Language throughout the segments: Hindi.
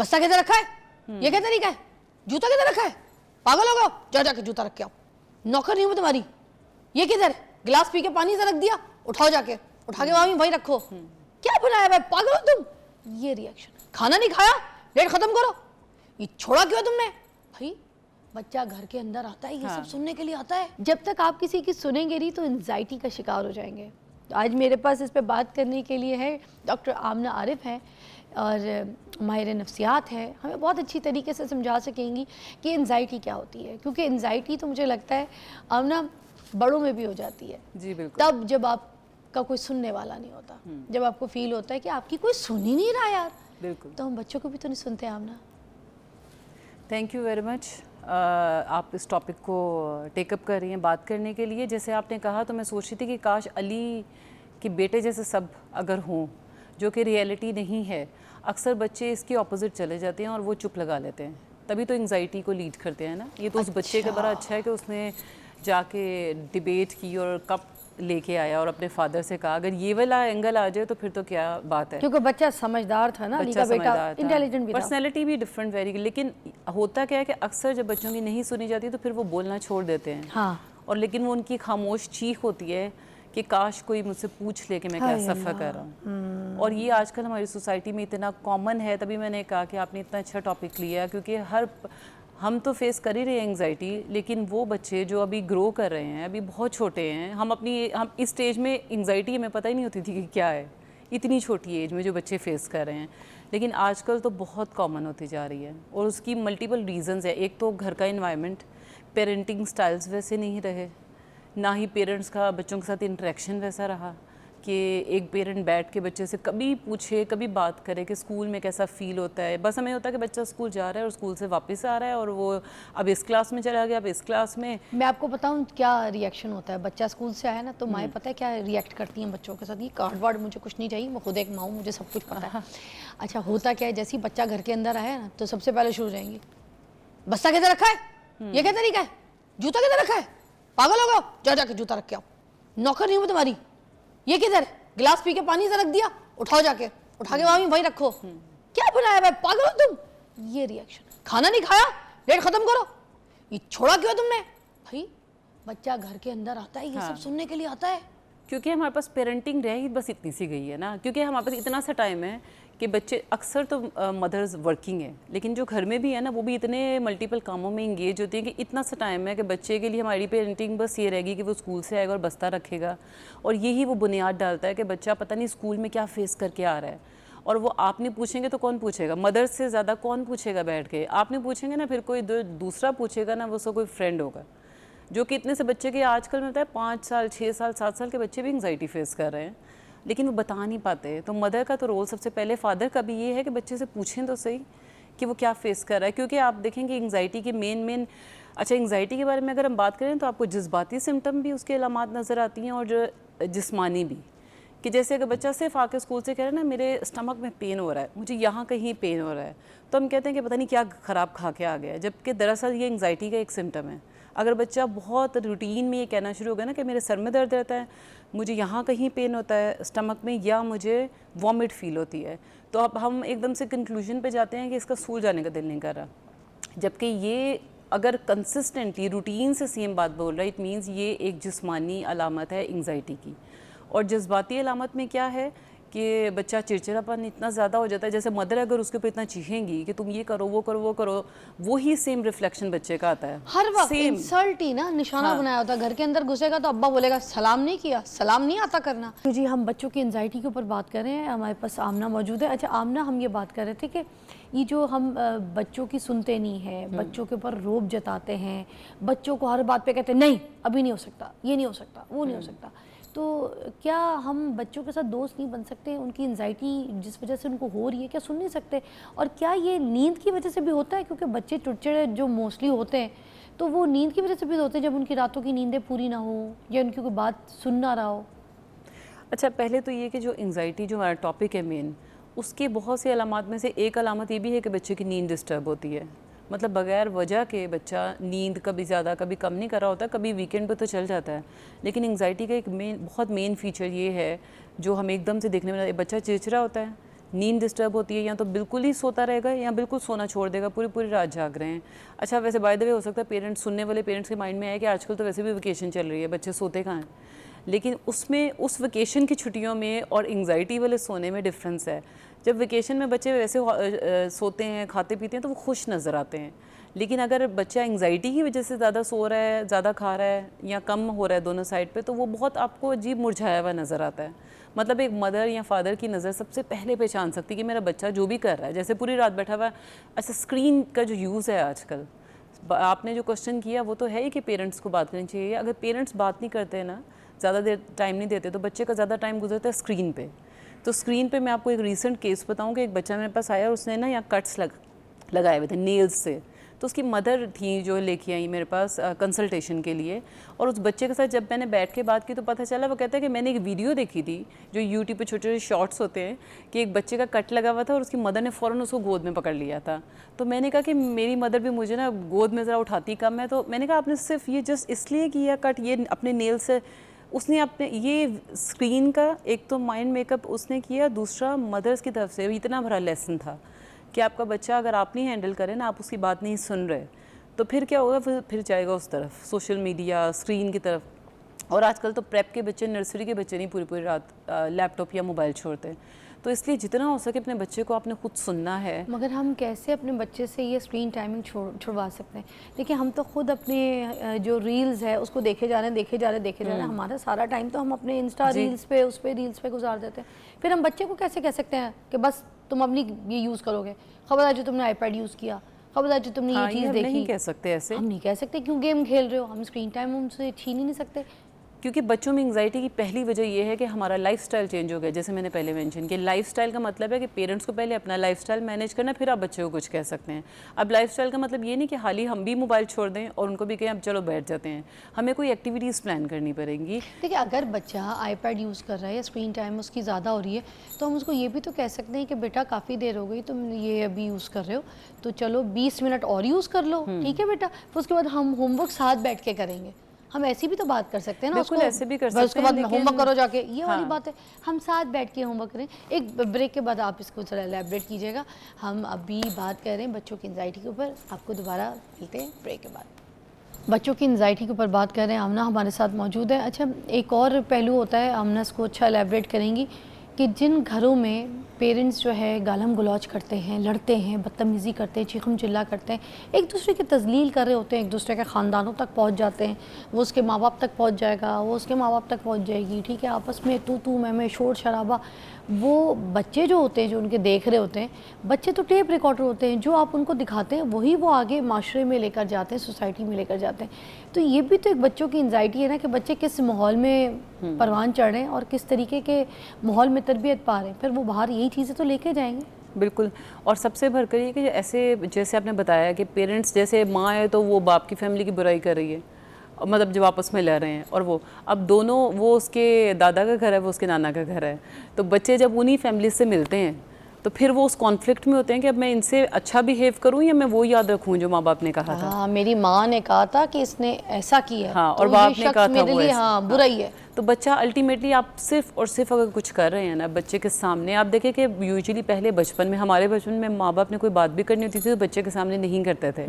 बस्ता कैसे रखा है, ये क्या तरीका है, जूता कैसे रखा है, पागल हो गए, जा जाके जूता रख के आओ, नौकर नहीं हूं तुम्हारी, ये किधर, गिलास पी के पानी से रख दिया, उठाओ जाके, उठा के वहीं रखो, क्या बनाया भाई, पागल हो तुम। ये रिएक्शन, खाना नहीं खाया, डेट खत्म करो, ये छोड़ा क्यों तुमने। भाई बच्चा घर के अंदर आता है, ये सब सुनने के लिए आता है। जब तक आप किसी की सुनेंगे नहीं तो एंजाइटी का शिकार हो जाएंगे। आज मेरे पास इस पे बात करने के लिए है डॉक्टर आमना आरिफ हैं और माहिर नफ्सियात है, हमें बहुत अच्छी तरीके से समझा सकेंगी कि एंजाइटी क्या होती है, क्योंकि एंजाइटी तो मुझे लगता है आमना बड़ों में भी हो जाती है। जी बिल्कुल। तब जब आपका कोई सुनने वाला नहीं होता, जब आपको फील होता है कि आपकी कोई सुन ही नहीं रहा यार, बिल्कुल। तो हम बच्चों को भी तो नहीं सुनते आमना। थैंक यू वेरी मच, आप इस टॉपिक को टेकअप कर रही हैं बात करने के लिए। जैसे आपने कहा तो मैं सोच रही थी कि काश अली के बेटे जैसे सब अगर हों, जो कि रियलिटी नहीं है। अक्सर बच्चे इसके ऑपोजिट चले जाते हैं और वो चुप लगा लेते हैं, तभी तो एंजाइटी को लीड करते हैं ना। ये तो उस बच्चे का बड़ा अच्छा है कि उसने जाके डिबेट की और कप लेके आया और अपने फादर से कहा। अगर ये वाला एंगल आ जाए तो फिर तो क्या बात है, क्योंकि बच्चा समझदार था ना, अली का बेटा इंटेलिजेंट भी था, पर्सनैलिटी भी डिफरेंट वेरी। लेकिन होता क्या है कि अक्सर जब बच्चों की नहीं सुनी जाती तो फिर वो बोलना छोड़ देते हैं। हाँ। और लेकिन वो उनकी खामोश चीख होती है कि काश कोई मुझसे पूछ ले कि मैं क्या सफ़र कर रहा हूँ। और ये आजकल हमारी सोसाइटी में इतना कॉमन है, तभी मैंने कहा कि आपने इतना अच्छा टॉपिक लिया, क्योंकि हम तो फेस कर ही रहे हैं एंग्जाइटी, लेकिन वो बच्चे जो अभी ग्रो कर रहे हैं, अभी बहुत छोटे हैं, हम इस स्टेज में एंग्जाइटी हमें पता ही नहीं होती थी कि क्या है, इतनी छोटी एज में जो बच्चे फेस कर रहे हैं। लेकिन आजकल तो बहुत कॉमन होती जा रही है और उसकी मल्टीपल रीजंस है। एक तो घर का इन्वायरमेंट, पेरेंटिंग स्टाइल्स वैसे नहीं रहे, ना ही पेरेंट्स का बच्चों के साथ इंटरेक्शन वैसा रहा कि एक पेरेंट बैठ के बच्चे से कभी पूछे, कभी बात करे कि स्कूल में कैसा फ़ील होता है। बस हमें होता है कि बच्चा स्कूल जा रहा है और स्कूल से वापस आ रहा है और वो अब इस क्लास में चला गया, अब इस क्लास में। मैं आपको बताऊं क्या रिएक्शन होता है, बच्चा स्कूल से आया ना तो माएँ पता है क्या रिएक्ट करती हैं बच्चों के साथ, ये कार्ड वार्ड मुझे कुछ नहीं चाहिए, मैं खुद एक माँ हूँ, मुझे सब कुछ पता है। अच्छा होता क्या है, जैसे ही बच्चा घर के अंदर आया ना तो सबसे पहले शुरू हो जाएंगी, बस्ता कैसे रखा है, ये क्या तरीका है, जूता कैसे रखा है, पागल हो गए, जा जाके जूता रख के आओ, नौकर नहीं हूं तुम्हारी, ये किधर, गिलास पी के पानी से रख दिया, उठाओ जाके, उठा के वहीं रखो, क्या बनाया भाई, पागल हो तुम। ये रिएक्शन, खाना नहीं खाया, डेट खत्म करो, ये छोड़ा क्यों तुमने। भाई बच्चा घर के अंदर आता है, ये सब सुनने के लिए आता है, क्योंकि हमारे पास पेरेंटिंग रह ही बस इतनी सी गई है ना, क्योंकि हमारे पास इतना सा टाइम है कि बच्चे अक्सर तो मदर्स वर्किंग है, लेकिन जो घर में भी है ना वो भी इतने मल्टीपल कामों में इंगेज होती है कि इतना सा टाइम है कि बच्चे के लिए हमारी पेरेंटिंग बस ये रहेगी कि वो स्कूल से आएगा और बस्ता रखेगा, और यही वो बुनियाद डालता है कि बच्चा पता नहीं स्कूल में क्या फेस करके आ रहा है। और वो आपने पूछेंगे तो कौन पूछेगा, मदर से ज़्यादा कौन पूछेगा बैठ के, आपने पूछेंगे ना, फिर कोई दूसरा पूछेगा ना, वो उसका कोई फ्रेंड होगा। जो कि इतने से बच्चे के आजकल में होता है 5 साल 6 साल 7 साल के बच्चे भी एंग्जाइटी फेस कर रहे हैं, लेकिन वो बता नहीं पाते। तो मदर का तो रोल सबसे पहले, फादर का भी ये है कि बच्चे से पूछें तो सही कि वो क्या फेस कर रहा है। क्योंकि आप देखेंगे एंग्जाइटी के मेन अच्छा एंग्जाइटी के बारे में अगर हम बात करें तो आपको जज्बाती सिम्टम भी उसके अलामात नज़र आती हैं और जिस्मानी भी, कि जैसे अगर बच्चा सिर्फ आके स्कूल से कह रहा है ना मेरे स्टमक में पेन हो रहा है, मुझे यहाँ कहीं पेन हो रहा है, तो हम कहते हैं कि पता नहीं क्या ख़राब खा के आ गया है, जबकि दरअसल ये एंग्जाइटी का एक सिम्टम है। अगर बच्चा बहुत रूटीन में ये कहना शुरू हो गया ना कि मेरे सर में दर्द रहता है, मुझे यहाँ कहीं पेन होता है स्टमक में, या मुझे वॉमिट फील होती है, तो अब हम एकदम से कंक्लूजन पे जाते हैं कि इसका स्कूल जाने का दिल नहीं कर रहा। जबकि ये अगर कंसिस्टेंटली रूटीन से सेम बात बोल रहा है, इट मीन्स ये एक जिस्मानी अलामत है एंग्जाइटी की। और जज्बाती अलामत में क्या है कि बच्चा चिड़चिड़ापन इतना ज़्यादा हो जाता है, जैसे मदर अगर उसके ऊपर इतना चीखेंगी कि तुम ये करो वो करो वो करो, वो ही सेम रिफ्लेक्शन बच्चे का आता है। हर वक्त इंसल्ट ही ना निशाना बनाया होता है, घर के अंदर घुसेगा तो अब्बा बोलेगा सलाम नहीं किया, सलाम नहीं आता करना। तो जी हम बच्चों की एंजाइटी के ऊपर बात कर रहे हैं, हमारे पास आमना मौजूद है। अच्छा आमना, हम ये बात कर रहे थे कि ये जो हम बच्चों की सुनते नहीं है, बच्चों के ऊपर रोब जताते हैं, बच्चों को हर बात पे कहते हैं नहीं अभी नहीं हो सकता, ये नहीं हो सकता, वो नहीं हो सकता, तो क्या हम बच्चों के साथ दोस्त नहीं बन सकते? उनकी एंजाइटी जिस वजह से उनको हो रही है क्या सुन नहीं सकते? और क्या ये नींद की वजह से भी होता है? क्योंकि बच्चे चिड़चिड़े जो मोस्टली होते हैं तो वो नींद की वजह से भी होते हैं, जब उनकी रातों की नींदें पूरी ना हो या उनकी कोई बात सुन ना रहा हो। अच्छा पहले तो ये कि जो एंजाइटी जो हमारा टॉपिक है मेन, उसके बहुत सी अलामत में से एक अलामत ये भी है कि बच्चे की नींद डिस्टर्ब होती है। मतलब बगैर वजह के बच्चा नींद कभी ज़्यादा कभी कम नहीं कर रहा होता, कभी वीकेंड पे तो चल जाता है। लेकिन एंग्जाइटी का एक बहुत मेन फीचर ये है जो हमें एकदम से देखने में, बच्चा चिड़चिड़ा होता है, नींद डिस्टर्ब होती है, या तो बिल्कुल ही सोता रहेगा या बिल्कुल सोना छोड़ देगा, पूरी पूरी रात जाग रहे हैं। अच्छा, वैसे बाय द वे हो सकता है पेरेंट्स, सुनने वाले पेरेंट्स के माइंड में आए कि आजकल तो वैसे भी वेकेशन चल रही है, बच्चे सोते कहाँ हैं, लेकिन उसमें उस वेकेशन की छुट्टियों में और एंग्जाइटी वाले सोने में डिफरेंस है। जब वेकेशन में बच्चे वैसे सोते हैं, खाते पीते हैं, तो वो खुश नज़र आते हैं। लेकिन अगर बच्चा एंग्जाइटी की वजह से ज़्यादा सो रहा है, ज़्यादा खा रहा है या कम हो रहा है दोनों साइड पे, तो वो बहुत आपको अजीब मुरझाया हुआ नज़र आता है। मतलब एक मदर या फादर की नज़र सबसे पहले पहचान सकती है कि मेरा बच्चा जो भी कर रहा है, जैसे पूरी रात बैठा हुआ है। अच्छा, स्क्रीन का जो यूज़ है आजकल, आपने जो क्वेश्चन किया वो तो है ही कि पेरेंट्स को बात करनी चाहिए। अगर पेरेंट्स बात नहीं करते हैं ना, ज़्यादा देर टाइम नहीं देते, तो बच्चे का ज़्यादा टाइम गुजरता है स्क्रीन पे। तो स्क्रीन पे मैं आपको एक रीसेंट केस बताऊँ कि एक बच्चा मेरे पास आया और उसने ना यहाँ कट्स लगाए हुए थे नेल्स से। तो उसकी मदर थी जो लेके आई मेरे पास कंसल्टेशन के लिए, और उस बच्चे के साथ जब मैंने बैठ के बात की तो पता चला, वो कहता है कि मैंने एक वीडियो देखी थी जो यूट्यूब पे छोटे छोटे शॉर्ट्स होते हैं कि एक बच्चे का कट लगा हुआ था और उसकी मदर ने फ़ौरन उसको गोद में पकड़ लिया था। तो मैंने कहा कि मेरी मदर भी मुझे ना गोद में ज़रा उठाती कम है, तो मैंने कहा आपने सिर्फ ये जस्ट इसलिए किया कट, ये अपने नेल से उसने अपने ये स्क्रीन का एक तो माइंड मेकअप उसने किया, दूसरा मदर्स की तरफ से इतना बड़ा लेसन था कि आपका बच्चा अगर आप नहीं हैंडल करें ना, आप उसकी बात नहीं सुन रहे, तो फिर क्या होगा, फिर जाएगा उस तरफ, सोशल मीडिया, स्क्रीन की तरफ। और आजकल तो प्रेप के बच्चे, नर्सरी के बच्चे नहीं पूरी पूरी रात लैपटॉप या मोबाइल छोड़ते। तो इसलिए जितना हो सके अपने बच्चे को आपने खुद सुनना है। मगर हम कैसे अपने बच्चे से ये स्क्रीन टाइमिंग छुड़वा सकते हैं? देखिए, हम तो खुद अपने जो रील्स है उसको देखे जा रहे हैं। हमारा सारा टाइम तो हम अपने इंस्टा रील्स पे, उस पे रील्स पे गुजार देते हैं। फिर हम बच्चे को कैसे कह सकते हैं कि बस तुम अपनी ये यूज़ करोगे, खबरदार जो तुमने आईपैड यूज़ किया, खबरदार जो तुमने ये चीज़ देखी। नहीं कह सकते ऐसे, हम नहीं कह सकते, क्यों गेम खेल रहे हो, हम स्क्रीन टाइम उनसे छीन ही नहीं सकते। क्योंकि बच्चों में एंग्जाइटी की पहली वजह ये है कि हमारा लाइफस्टाइल चेंज हो गया। जैसे मैंने पहले मेंशन किया, लाइफस्टाइल का मतलब है कि पेरेंट्स को पहले अपना लाइफस्टाइल मैनेज करना, फिर आप बच्चे को कुछ कह सकते हैं। अब लाइफस्टाइल का मतलब ये नहीं कि हाल ही हम भी मोबाइल छोड़ दें और उनको भी कहें अब चलो बैठ जाते हैं। हमें कोई एक्टिविटीज़ प्लान करनी पड़ेंगी। देखिए, अगर बच्चा आईपैड यूज़ कर रहा है या स्क्रीन टाइम उसकी ज़्यादा हो रही है, तो हम उसको ये भी तो कह सकते हैं कि बेटा काफ़ी देर हो गई तुम ये अभी यूज़ कर रहे हो, तो चलो 20 मिनट और यूज़ कर लो, ठीक है बेटा, फिर उसके बाद हम होमवर्क साथ बैठ के करेंगे। हम ऐसी भी तो बात कर सकते हैं ना, बिल्कुल ऐसे भी कर सकते हैं, उसके बाद होमवर्क करो जाके, ये वाली हाँ। बात है। हम साथ बैठ के होमवर्क करें। एक ब्रेक के बाद आप इसको थोड़ा एलैबोरेट कीजिएगा। हम अभी बात कर रहे हैं बच्चों की एंजाइटी के ऊपर, आपको दोबारा मिलते हैं ब्रेक के बाद। बच्चों की एंजाइटी के ऊपर बात कर रहे हैं, आमना हमारे साथ मौजूद है। अच्छा, एक और पहलू होता है, आमना इसको अच्छा एलैबोरेट करेंगी कि जिन घरों में पेरेंट्स जो है गालम गलौज करते हैं, लड़ते हैं, बदतमीज़ी करते हैं, चीखम चिल्ला करते हैं, एक दूसरे की तज़लील कर रहे होते हैं, एक दूसरे के ख़ानदानों तक पहुंच जाते हैं, वो उसके माँ बाप तक पहुंच जाएगा, वो उसके माँ बाप तक पहुंच जाएगी, ठीक है, आपस में तू मैं शोर शराबा। वो बच्चे जो होते हैं, जो उनके देख रहे होते हैं, बच्चे तो टेप रिकॉर्डर होते हैं, जो आप उनको दिखाते हैं वही वो आगे माशरे में लेकर जाते हैं, सोसाइटी में लेकर जाते हैं। तो ये भी तो एक बच्चों की एंजाइटी है ना कि बच्चे किस माहौल में परवान चढ़ रहे हैं और किस तरीके के माहौल में तरबियत पा रहे हैं, फिर वो बाहर यही चीज़ें तो लेके जाएंगे। बिल्कुल। और सबसे भर कर ये कि ऐसे जैसे आपने बताया कि पेरेंट्स, जैसे माँ है तो वो बाप की फैमिली की बुराई कर रही है, मतलब जब आपस में लड़ रहे हैं, और वो अब दोनों, वो उसके दादा का घर है, वो उसके नाना का घर है, तो बच्चे जब उन्हीं फैमिली से मिलते हैं तो फिर वो उस कॉन्फ्लिक्ट में होते हैं कि अब मैं इनसे अच्छा बिहेव करूं या मैं वो याद रखूं जो माँ बाप ने कहा था। हाँ, मेरी माँ ने कहा था कि इसने ऐसा किया, हाँ, तो और बाप ये ने कहा शख्स था मेरे वो लिए ऐसा। हाँ बुरा ही है। तो बच्चा अल्टीमेटली, आप सिर्फ और सिर्फ अगर कुछ कर रहे हैं ना बच्चे के सामने, आप देखें कि यूजुअली पहले बचपन में, हमारे बचपन में माँ बाप ने कोई बात भी करनी होती थी तो बच्चे के सामने नहीं करते थे।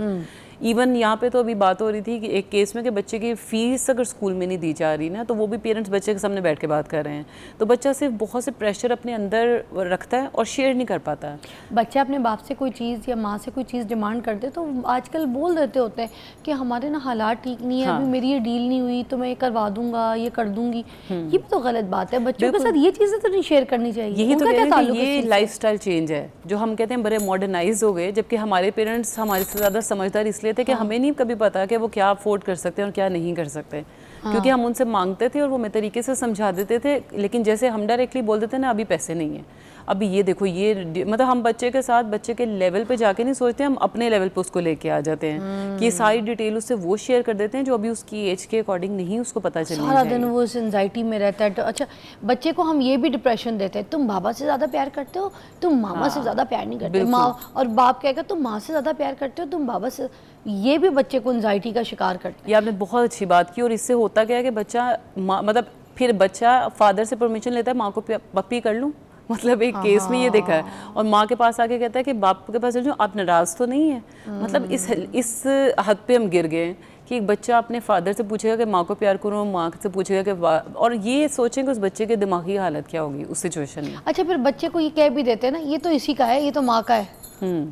इवन यहाँ पे तो अभी बात हो रही थी कि एक केस में कि बच्चे की फ़ीस अगर स्कूल में नहीं दी जा रही ना, तो वो भी पेरेंट्स बच्चे के सामने बैठ के बात कर रहे हैं। तो बच्चा सिर्फ बहुत से प्रेशर अपने अंदर रखता है और शेयर नहीं कर पाता है। बच्चा अपने बाप से कोई चीज़ या माँ से कोई चीज़ डिमांड करते तो आजकल बोल देते होते हैं कि हमारे ना हालात ठीक नहीं है, हाँ। अभी मेरी ये डील नहीं हुई तो मैं ये करवा दूंगा, ये कर दूंगी। ये भी तो गलत बात है, बच्चों के साथ ये चीज़ें तो नहीं शेयर करनी चाहिए। यही तो उनका क्या कह रहे हैं ताल्लुक कि इस ये चीज़ से? लाइफस्टाइल चेंज है जो हम कहते हैं बड़े मॉडर्नाइज हो गए, जबकि हमारे पेरेंट्स हमारे से ज़्यादा समझदार इसलिए थे कि हमें नहीं कभी पता कि वो क्या अफोर्ड कर सकते हैं और क्या नहीं कर सकते, क्योंकि हम उनसे मांगते थे और वो मैं तरीके से समझा देते थे। लेकिन जैसे हम डायरेक्टली बोल देते ना, अभी पैसे नहीं है, अभी ये देखो, ये मतलब हम बच्चे के साथ बच्चे के लेवल पे जाके नहीं सोचते, हम अपने लेवल पे उसको लेके आ जाते हैं कि ये सारी डिटेल उससे वो शेयर कर देते हैं जो अभी उसकी एज के अकॉर्डिंग नहीं उसको पता चलनी सारा चाहिए। दिन वो उस एंजाइटी में रहता है। तो अच्छा, बच्चे को हम ये भी डिप्रेशन देते हैं, तुम बाबा से ज़्यादा प्यार करते हो, तुम मामा से ज़्यादा प्यार नहीं करते, माँ और बाप कहेगा तुम माँ से ज़्यादा प्यार करते हो, तुम बाबा से। ये भी बच्चे को एंजाइटी का शिकार करते हैं। ये आपने बहुत अच्छी बात की। और इससे होता क्या है कि बच्चा मतलब फिर बच्चा फादर से परमिशन लेता है, माँ को पप्पी कर लूँ, मतलब एक केस में ये देखा है। और माँ के पास आके कहता है कि बाप के पास चल जाओ, आप नाराज तो नहीं है। मतलब इस हद पे हम गिर गए कि एक बच्चा अपने फादर से पूछेगा कि माँ को प्यार करूँ, माँ से पूछेगा कि और ये सोचें कि उस बच्चे की दिमागी हालत क्या होगी उस सिचुएशन में। अच्छा, फिर बच्चे को ये कह भी देते हैं ना, ये तो इसी का है, ये तो माँ का है,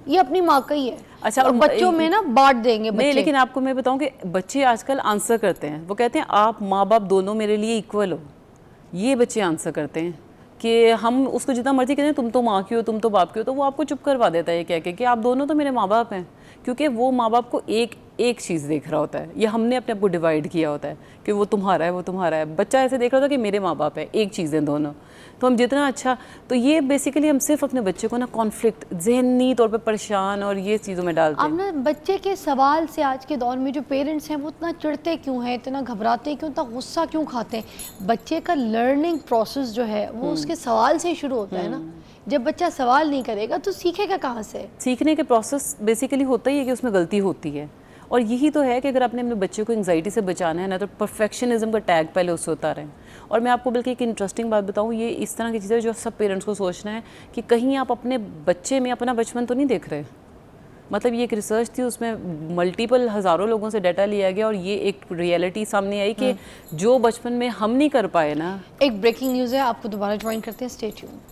ये अपनी माँ का ही है। अच्छा, और बच्चों में ना बांट देंगे बच्चे। नहीं, लेकिन आपको मैं बताऊं कि बच्चे आजकल आंसर करते हैं। वो कहते हैं आप माँ बाप दोनों मेरे लिए इक्वल हो। ये बच्चे आंसर करते हैं कि हम उसको जितना मर्जी कहते हैं तुम तो माँ की हो, तुम तो बाप की हो, तो वो आपको चुप करवा देता है ये कह के कि आप दोनों तो मेरे माँ बाप हैं। क्योंकि वो माँ बाप को एक चीज़ देख रहा होता है, या हमने अपने आप को डिवाइड किया होता है कि वो तुम्हारा है, वो तुम्हारा है। बच्चा ऐसे देख रहा होता है कि मेरे माँ बाप है, एक चीज़ है दोनों। तो हम जितना अच्छा, तो ये बेसिकली हम सिर्फ अपने बच्चे को ना कॉन्फ्लिक्ट, ज़हनी तौर पे परेशान और ये चीज़ों में डालते हैं। अब ना बच्चे के सवाल से आज के दौर में जो पेरेंट्स हैं वो इतना चिढ़ते क्यों हैं, इतना घबराते क्यों, इतना गुस्सा क्यों खाते हैं? बच्चे का लर्निंग प्रोसेस जो है वो उसके सवाल से ही शुरू होता है ना। जब बच्चा सवाल नहीं करेगा तो सीखेगा कहाँ से? सीखने के प्रोसेस बेसिकली होता ही है कि उसमें गलती होती है। और यही तो है कि अगर आपने अपने बच्चे को एंग्जाइटी से बचाना है ना, तो परफेक्शनिज्म का टैग पहले उससे उतारें। और मैं आपको बल्कि एक इंटरेस्टिंग बात बताऊं, ये इस तरह की चीज़ें जो सब पेरेंट्स को सोचना है कि कहीं आप अपने बच्चे में अपना बचपन तो नहीं देख रहे। मतलब ये एक रिसर्च थी, उसमें मल्टीपल हज़ारों लोगों से डाटा लिया गया और ये एक रियलिटी सामने आई कि जो बचपन में हम नहीं कर पाए ना। एक ब्रेकिंग न्यूज़ है, आपको दोबारा ज्वाइन करते हैं, स्टे ट्यून्ड।